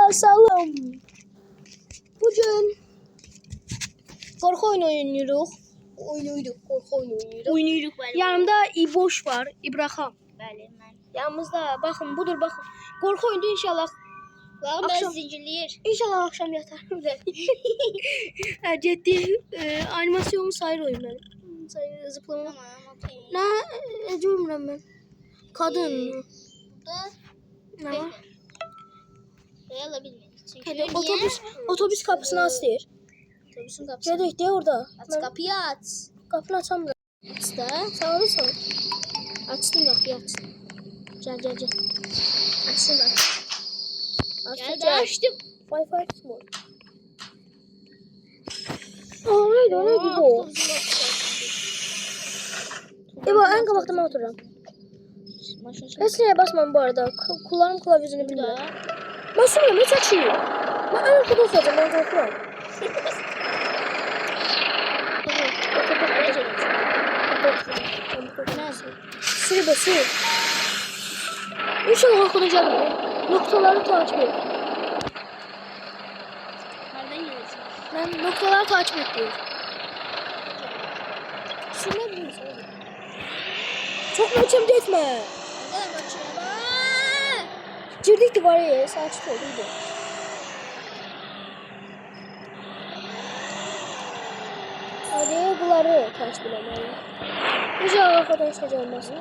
basalım. Bugün korku oyunu oynuyoruz. Korku oyunu oynuyoruz. Yanımda İboş var, İbrahim. Bəli, mən. Yanımızda bakın budur bakın. Korku oyunu inşallah. Akşam zincirləyir. İnşallah akşam yatar. Ciddi animasyonu sayır oyunları. Sayır zıplama. Tamam, okey. Ne cümlem ben? Kadın. Burada Ne var? Dayanabiliriz. Çünkü Hadi otobüs kapısını açtır. Otobüsün kapısı. Gedik de orada. Aç kapıyı aç. Kapını açamıyorum. Aç da. Sağ olasın. Açtım kapıyı aç. Gel. Açtım bak. Açtım. Gel açtım. Wi-Fi small. Oraydı bu. İbo en kabakta oturuyorum. Esneye basmam bu arada. Kullanım kılavuzunu bilmiyorum. Ben sürüyorum hiç açayım. Ben en arkada olacağım ben korkuyorum. Sür be sür. İnşallah okunacak mı? Noktaları takip et. Nereden geliyorsun? Ben noktaları takip et diyor. Sürmeyebilir misin? Çok mu içimde etme? Nereden bakıyorum? Girdik divara sağ açık olduydu. Hadi bunları takip edelim. İnşallah arkadaşlar olmaz.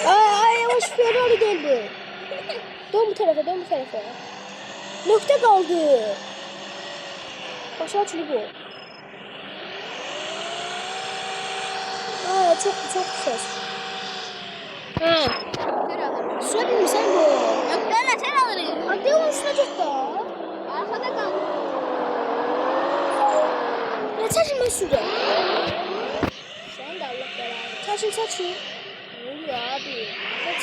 Ay yavaş Ferrari geldi. Dön bu tarafa. Nokta kaldı. Aşağı açılıyor bu. Aa çok ses. Ha. Sürebilir misin sen bu? Yok ben sen alırım. Hadi onu sürecek daha. Arkada kal. Ya saçın ben süreceğim. Sen de Allah belanı. Saçın. Ne oluyor abi?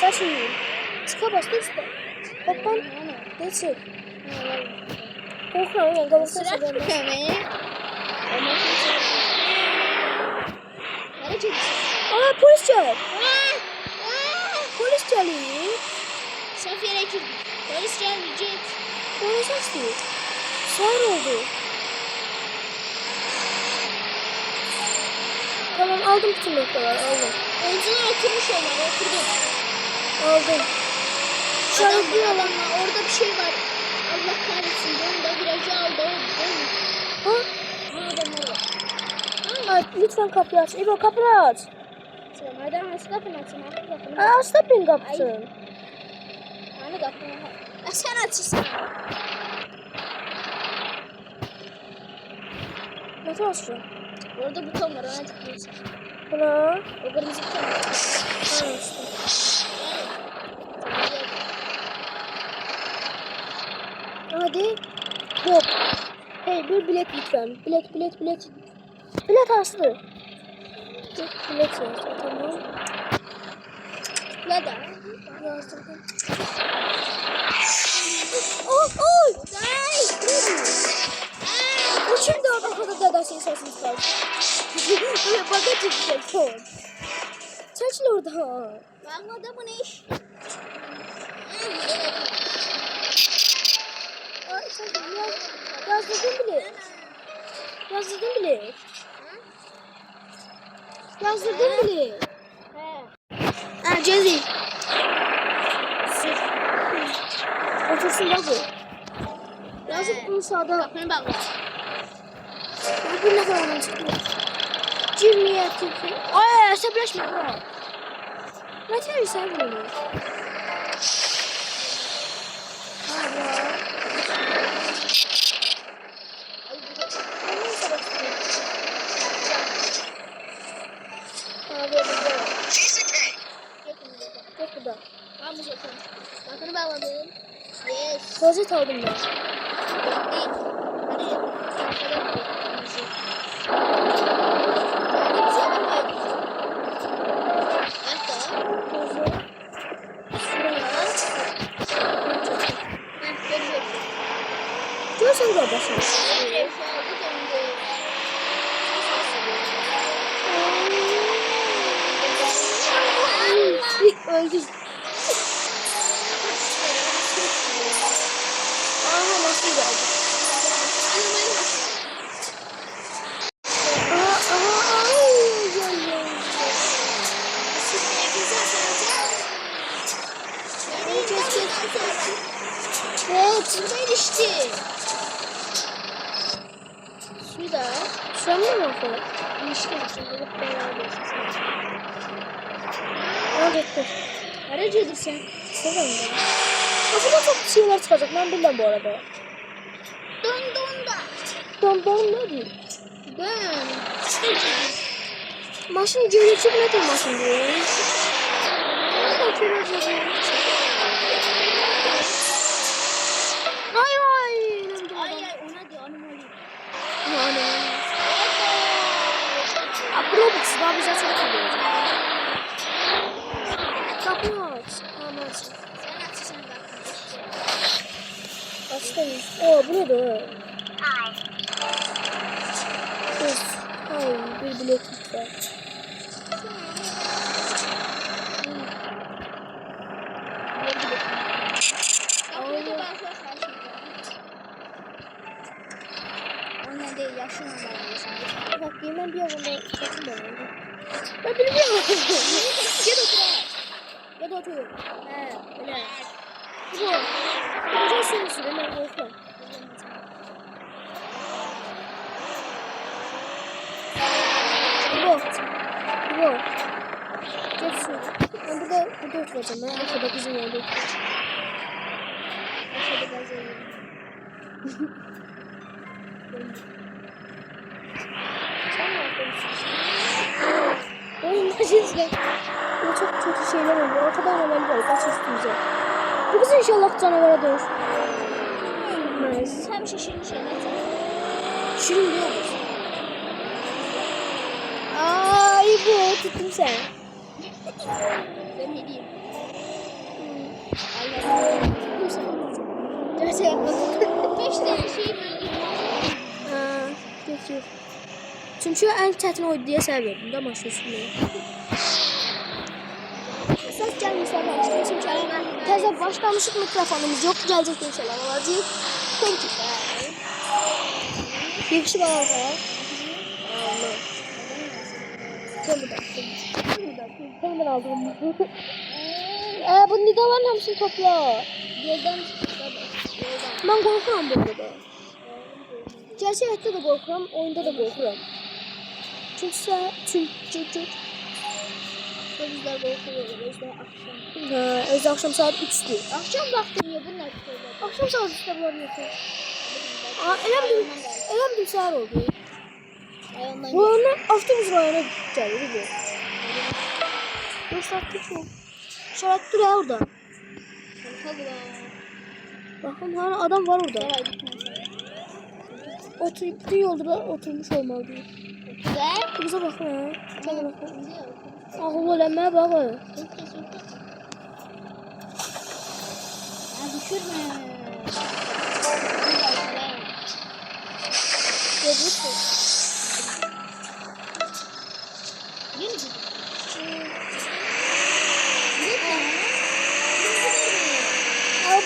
Saçın. Çıka bastı üstte. Hoppan. Geçin. Korkuyorum ya. Gavukta Sıra süreceğim. kömeği. Nereye çekiyorsun? Aa polis çağır. Polis çağırıyor. Saf yere girdik. Polis gelmeyecek. Polis açtı. Sağır oldu. Tamam aldım bütün noktaları aldım. Oyuncular oturmuş onlar. Oturdum. Aldım. Şarkı yalanma. Orada bir şey var. Allah kahretsin. Ben de virajı aldı. Ha? Ha adam orada. Ay, lütfen kapıyı aç. İbo kapıyı aç. Nereden nasıl kapını açayım? Aç da ben kapısın. Hani kapını? Sen açırsın. Nasıl açacağım? Orada buton var. Ona tıklıyorsun. Buna. O kırmızı buton var. Ha işte. Hadi. Hop. Hey bir bilet lütfen. Bilet. Bilet aslı. Bilet yazdı tamam. Ne da? Yazdırdım. Oy. Bu şimdi orada kadar da şey sesini çıkardı. Böyle paket çıkacak son. Çarşılı orada. Bakma da bu ne iş? Yazdırdım bile. Ha Cezi. Otursun bak bu. Yazık bunu sağda. Kapını bakma. Bu ne kadar çıktı? Cimriye tipi. Ay hesaplaşma bro. Ne tür sen bunu? Bakını bağladım. Yes. Rozet aldım ben. Görsen gör başına. Öldü. Aha nasıl geldi? Evet, burada düştü. Suyu da. Şuramda mı yapalım? İşte şimdi beraber. Evet. Aracıydı sen. Selam da. Aslında çok şeyler çıkacak. Ben bilmem bu arada. Don da. Don ne değil? Dön. Maşın görücü ne de maşın diyor. Ay ay. Ay ona diyor animali. Yani. Robux daha bize çok iyi olacak. Kapıyı aç. Tamam aç. Sen açacaksın bak. Açtım. Oo bu ne de? Kız. Hayır bir bilet lütfen. Ondan değil yaşına bağlıyorsun. Bak yemen bir yanında çekim var. Ben bilmiyorum. Gel otur. Ya da otur. He öyle. Bu. Güzel sürüsü de ben korkmam. Bu. Gel şu. Ben burada oturacağım. Ben arkada bizim yerde oturacağım. Arkada bazı yerim. Sen ne yapıyorsun? Oğlum başınızda. Ya çok kötü şeyler oluyor. Ortada arabayı var. Kaç üstümüze. Bu kız inşallah canavara dönüş. Nice. Sen bir şaşırmış şeyler. Şirin diyor musun? Ay bu tuttum sen. Ben ne diyeyim? Tuttum sen. Gerçi yapmadım. 5 tane şey böyle. Geçiyor. Çünkü en çetin oydu diye seviyorum da maçı üstüne. Ses gelmişler başlayalım. Çünkü teyze başlamışık mikrofonumuz yok. Gelecek inşallah olacak. Thank you. Bir kişi var orada. Allah. Sen aldım. Bu nidaların hepsini topla. Yoldan Ben korkuyorum burada da. Gerçi hayatta da korkuyorum, oyunda da korkuyorum. Çünkü bizler korkuyorlar. Özde akşam. Özde akşam saat 3'tü. Akşam baktım ya bunlar söyledi. Akşam saat 3'te bunlar yapıyor. Elem bir saat oldu. Bu oyundan avtobus rayona geldi bu. 4 saatlik çok. Şarat dur ya orada. Bakın hala adam var orada. Oturup yolda oturmuş olmalı. Güzel. Bize bakın ha. Sana bakın. Ahullenmeye bakın. Düşürme. Görürsün.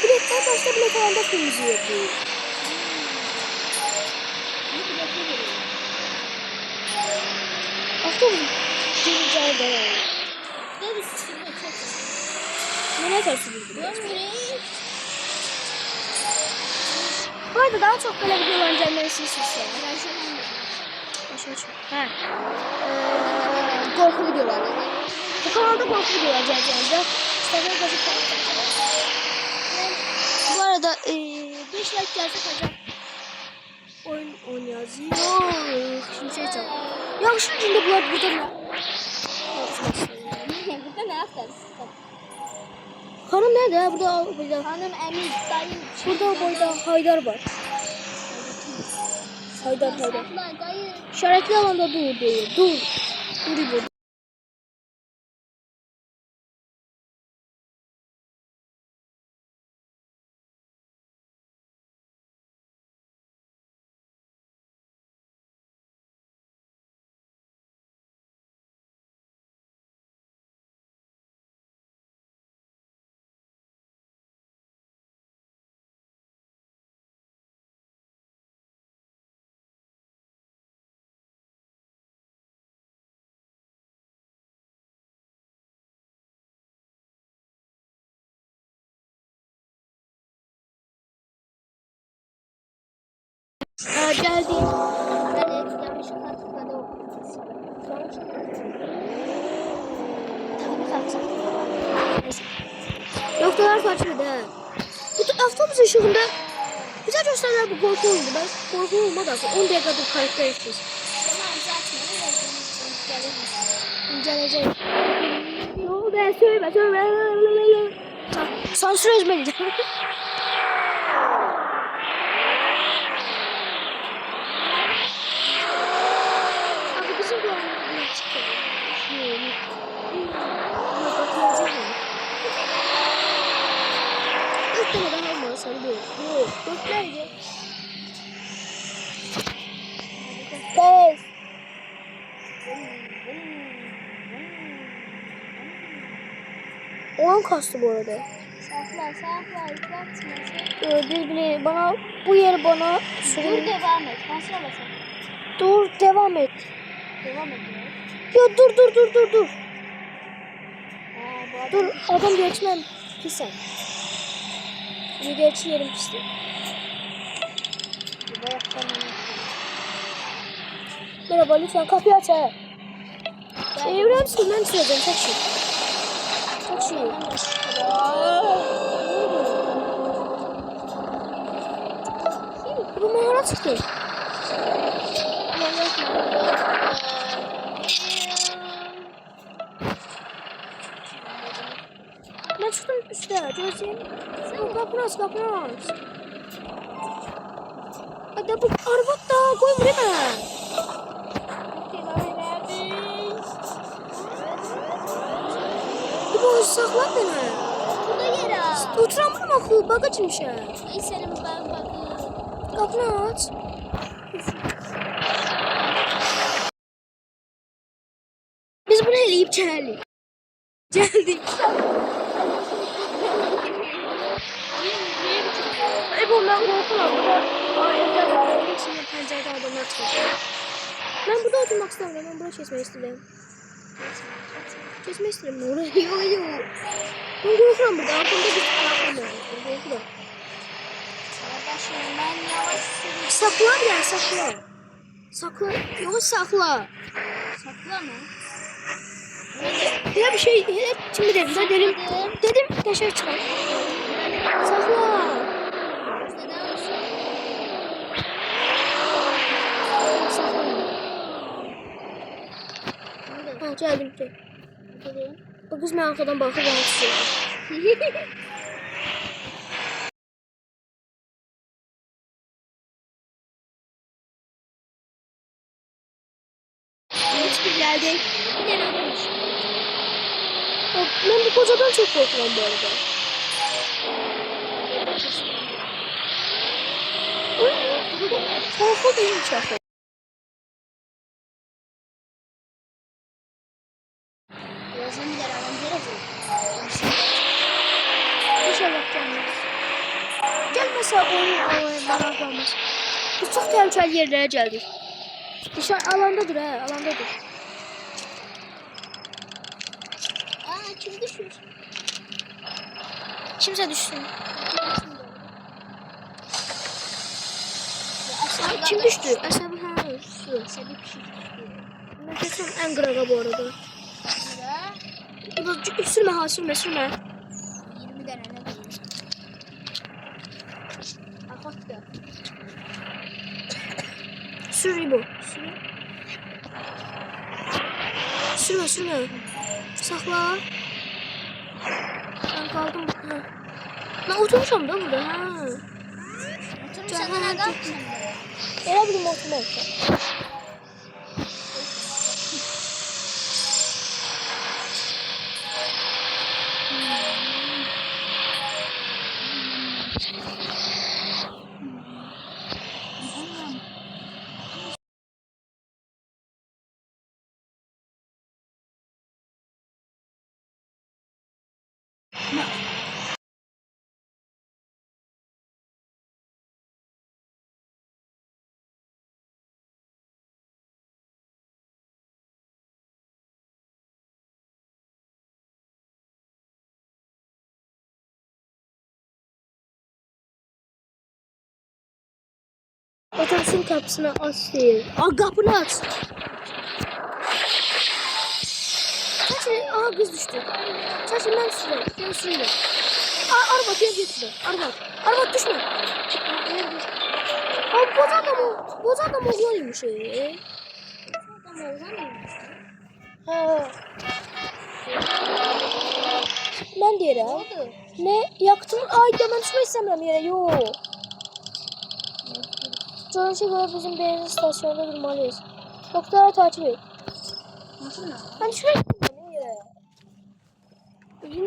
Biletler başta bilet alanda kırmızı yapıyor. Avtobus geleceği de yani. Ne tersi bildim. Bu arada daha çok böyle videoların gelmesini istiyorum. Başına çık. Ha. Korku videoları. Bu kanalda korku videoları gelecek. Bu arada 5 like gelse kaçak oyun oynayacağız. Yok. Şimdi şey çal. Ya şimdi burada ne? Burada ne yaptın? Hanım nerede? Burada. Hanım Emir dayım. Burada boyda Haydar var. Haydar. İşaretli alanda dur diyor. Dur. Dur burada. Geldi. Evet, yanlışlıkla tıkladı o. Tabii kalkacak. Neyse. Noktalar farklı da. Bu avtobus ışığında bize gösterler bu korku oyunu. Ben korku olmadan 10 dakikadır kayıtta yapıyoruz. Tamam zaten öyle geliriz. Gelecek. Ne oldu? Söyleme. Sansür ezmeliyim. Abi bizim bu anlamda çıktı. İlk tane daha olmaz. Hadi buyur. Yok. Dörtleydi. Beş. On kastı bu arada. Sakla, yıklatma. Birbirine bana bu yer bana Dur sürün. devam et. Basra basalım. Dur devam et. Devam ediyor. Ya dur. Bu Dur adam geçmem. Pis sen. İyi gerçi yerim pisti. Merhaba lütfen kapıyı aç ha. Evren sürmem süreceğim tek şey. Tek şey. Bu mağara çıktı. Ben çıktım üstte. Gözüm. Kapını aç. Hadi bu araba da koy buraya. Bu saklan beni. Burada yer al. Oturamam akıl. Bak açılmış ya. İyi senin ben bakayım. Kapını aç. Biz bunu eleyip geldik. Geldik. Bu ben korkuyorum. Şimdi pencerede adamlar çıkıyor. Ben burada oturmak istemiyorum. Ben buraya kesmeyi istedim. Kesmeyi istedim. Ne oluyor? Ben korkuyorum burada. Arkamda bir tane var. Ben korkuyorum. Kardeşim ben yavaş sürüyorum. Sakla ya sakla. Sakla. Yok sakla. Sakla mı? Ya bir şey. Şimdi dedim. Dedim. Dışarı çıkar. Sakla. Ha geldim. Bu kız bana arkadan bakıp bana tutuyor. Geldik. Ben bu kocadan çok korkuyorum bu arada. Korku değil çok. Birazdan bir alan gelecek. İnşallah gelmez. Gelmese oyun bana kalmaz. Biz çok tehlikeli yerlere geldik. Dışarı alandadır ha, alandadır. Aa kim düşmüş? Kimse düşsün. Aşağıda Kim düştü? Aşağı ha, su. Aşağıda bir şey düştü. Ben kesin en kıraga bu arada. Burada Sürme ha, sürme. 20 tane ne diyeyim? Akottu. Sür İbo. Sürme. Sakla. Ben kaldım. Ha. Ben oturmuşum da burada. Ha. Oturmuş adına kalkmışsın. Era bir oturma olsa. Otobüsün kapısını aç değil. Aa, kapını aç. Çarşı, aha kız düştü. Çarşı ben sürüyorum. Ben sürüyorum. Aa, araba gel götürdü. Araba düşme. Aa, boz adamı. Boz adamı oğlanıymış. Ha. Ben diyelim. Ne yaktım? Ay ben düşmek istemiyorum yere. Yok. Canışa göre bizim benzin istasyonunda durmalıyız. Doktora takip et. Ben düşmek istemiyorum yere.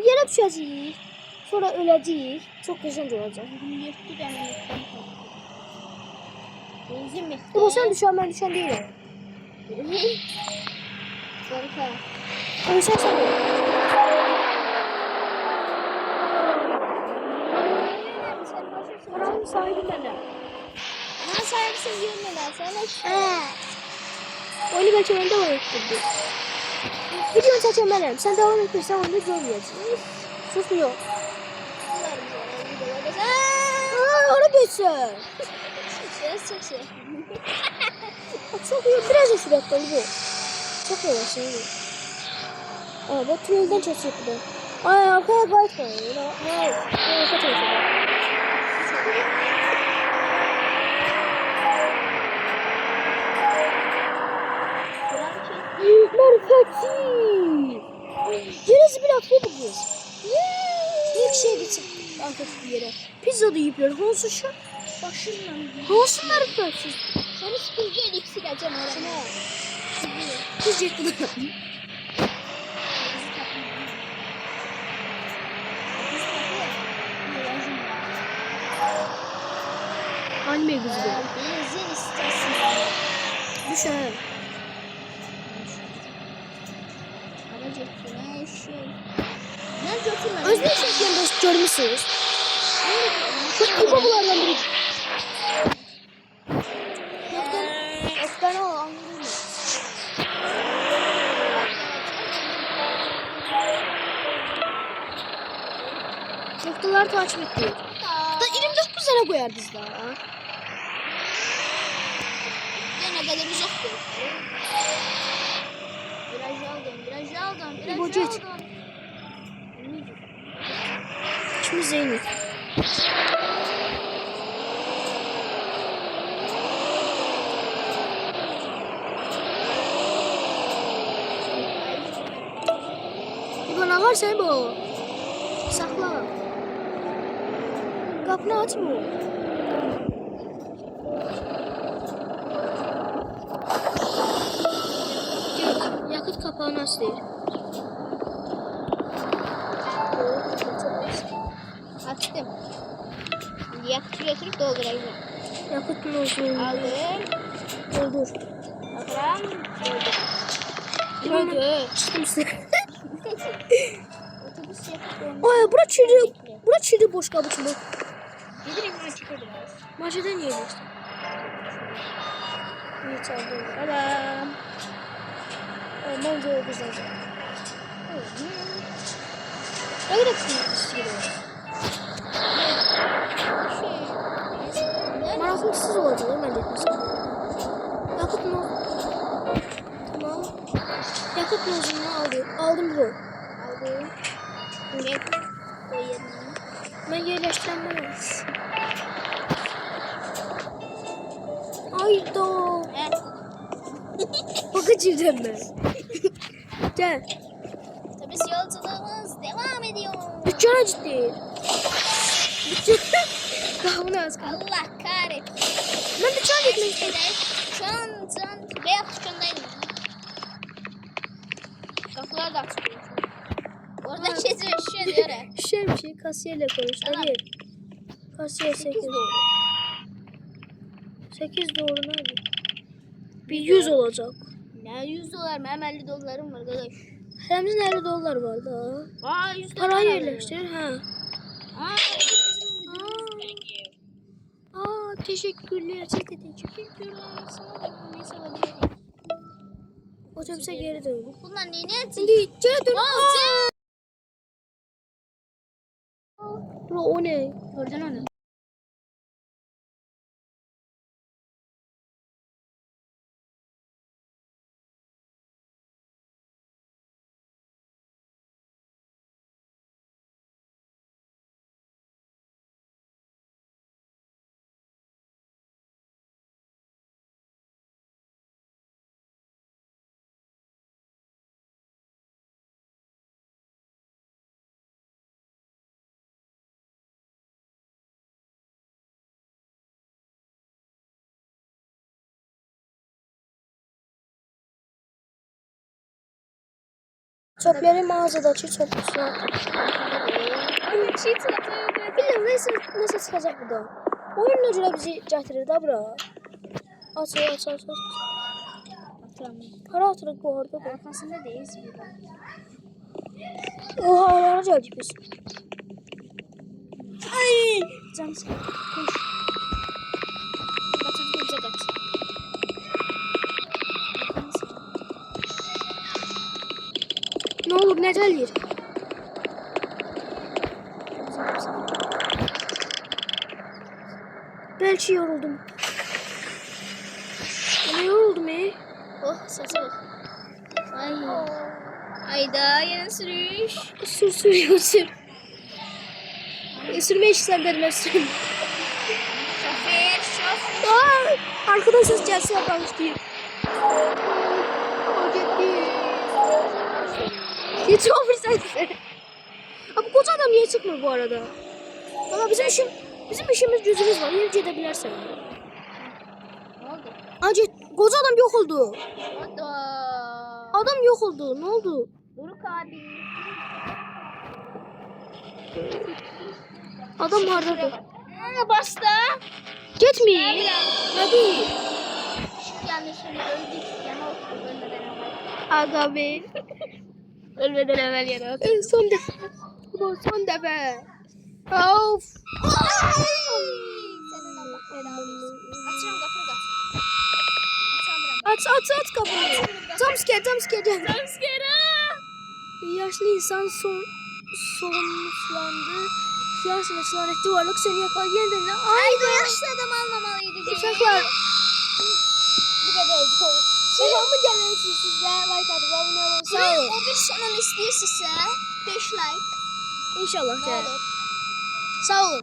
Yere düşeceğiz. Sonra öleceğiz. Çok yaşanca olacak. Benzin mi? Ama sen düşen ben düşen değilim. Harika. Öyle sen sen. Paranın sahibi benim. Bana sahipsin görmeden sana işte. Oyunu belki ben devam ettirdim. Videonu çeken benim. Sen devam ettirsen onu da görmeyeceksin. Susmuyor. Aa, orada geçsin. Sesi. Çok iyi. Biraz da sürekli bu. Çok yavaş yani. Aa, bak tünelden çekecek bu da. Ay, arkaya gayet var. Hayır. Arka tarafa. Marifeti. Neresi bir hafta bu kız? İlk şeye gitsin. Arkadaki bir yere. Pizza da yiyorlar. Hansı şu? Başımdan. Hansı marifetsiz? Seni süpürge elik sileceğim oraya. Kız yettiler. Anime kızı bu. Benzin istasyonu. Düşer. Aracı ettiğine şey. Ne götürme. Özne çektiğinde görmüşsünüz. Çok iyi babalardan biri. Öften o anladın mı? Noktalar takip ediyor. Da 29 lira koyardınız daha. Ne kadar uzaktı. Viraj aldım. Bu jet. Şimdi Zeynep. İbana var sen bu. Sakla. Kapını açma. Yakıt kapağını aç değil. Açtım. Şimdi yakıtı götürüp doldurayım. Yakıtın olsun. Aldım. Doldur. Bakalım. Doldur. Çıktım size. Otobüs yakıt dolmuş. Ay bura çiri. Bura çiri boş kapı mı? Gidelim açık biraz. Maçeden yiyelim işte. İyi çaldım. Tamam. Bence o güzel. Öyle bir istiyorum. Maratonksuz olacak hemen etmişim. Yakıt mı? Tamam. Yakıt nozunu aldım. Aldım bu. Aldım. Ne? Koy yerine. Ben yerleştiremem. Ayda. He. Bakıcıydım ben. Gel. Otobüs yolculuğumuz devam ediyor. Dükkana ciddi. Dükkana. Kahvını az kaldı. Allah kahretsin. Ben dükkana gitmek istedim. Şu an beyaz dükkandaydım. Kapılar da açılıyor. Orada kesin diyor. Şöyle bir şey kasiyerle konuş. Tamam. Hadi. Kasiyer 8 8 doğru. 8 doğru nerede? Bir 100 olacak. Ne 100 dolar mı? Hem 50 dolarım var arkadaş. Remzin 50 dolar var daha. Aa 100 dolar. Parayı yerleştir. Ha. Aa, Aa, teşekkürler. Siz de teşekkürler. sana da neyse alabilirim. Otobüse geri dön. Bunlar ne edecek? Şimdi geri dön. Aa, Bro, o ne? gördün onu. Çöpleri mağazadaki çöp kutusuna atın. Bir şey çıkarttı. Bilmiyorum neyse çıkacak buradan. Oyun ucuna bizi getirir de bura. Aç. Para atırıq bu arada da. Arkasında değiliz burada. Oha oraya geldik biz. Ay! Cam sıkı. Koş. Kaçın bize kaç. Ne olur ne gelir? Belki yoruldum. Ama yoruldum Oh sesi bak. Ay. Ayda yeni sürüş. Sür. Sürme işi sen benim sürüm. Şoför. Arkadan ses gelse yaparmış değil. O gitti. Hiç olmuyor Abi koca adam niye çıkmıyor bu arada? Valla bizim işimiz gücümüz var. Yürüyüş edebilirsen. Ne oldu? Acı koca adam yok oldu. Oldu. Adam yok oldu. Ne oldu? Buruk abi. Adam harcadı. Basta. Gitmeyin. Hadi. Yanlışını öldük. Yana otur. Ölmeden evvel. Aga be. Ölmeden evvel yana otur. Son defa. Bu son defa. Of. Senin Allah belanı versin. Açıyorum kapıyı kaç. Açamıyorum. Aç kapıyı. Jumpscare. Jumpscare. Yaşlı insan sonuçlandı. Yaşlı lanetli varlık seni yakaladı. Yeniden Ay bu yaşlı adam almamalıydı. Uşaklar. Bu kadar oldu. Devamı gelmesin size. Like atıp abone olun. Sağ olun. O bir sonun istiyor size. 5 like. İnşallah. Ne olur. Sağ olun.